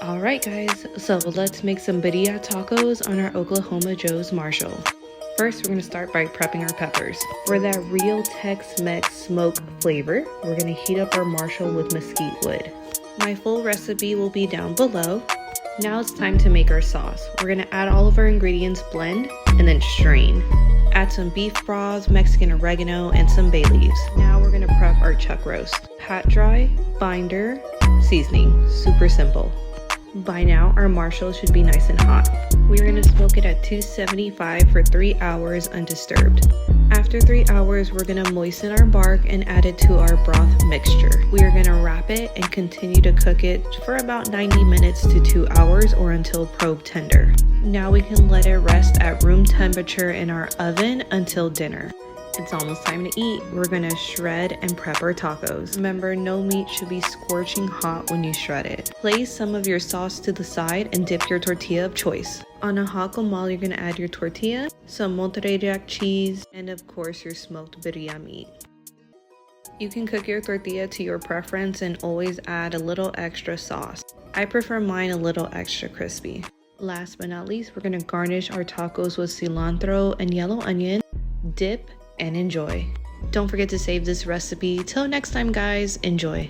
Alright guys, so let's make some birria tacos on our Oklahoma Joe's Marshall. First, we're going to start by prepping our peppers. For that real Tex-Mex smoke flavor, we're going to heat up our Marshall with mesquite wood. My full recipe will be down below. Now it's time to make our sauce. We're going to add all of our ingredients, blend, and then strain. Add some beef broth, Mexican oregano, and some bay leaves. Now we're going to prep our chuck roast. Pat dry, binder, seasoning. Super simple. By now, our Marshall should be nice and hot. We are going to smoke it at 275 for 3 hours undisturbed. After 3 hours, we're going to moisten our bark and add it to our broth mixture. We are going to wrap it and continue to cook it for about 90 minutes to 2 hours or until probe tender. Now we can let it rest at room temperature in our oven until dinner. It's almost time to eat. We're gonna shred and prep our tacos. Remember, no meat should be scorching hot when you shred it. Place some of your sauce to the side and dip your tortilla of choice. On a hot comal, you're gonna add your tortilla, some Monterey Jack cheese, and of course your smoked birria meat. You can cook your tortilla to your preference and always add a little extra sauce. I prefer mine a little extra crispy. Last but not least, we're gonna garnish our tacos with cilantro and yellow onion. Dip and enjoy. Don't forget to save this recipe. Till next time guys, enjoy.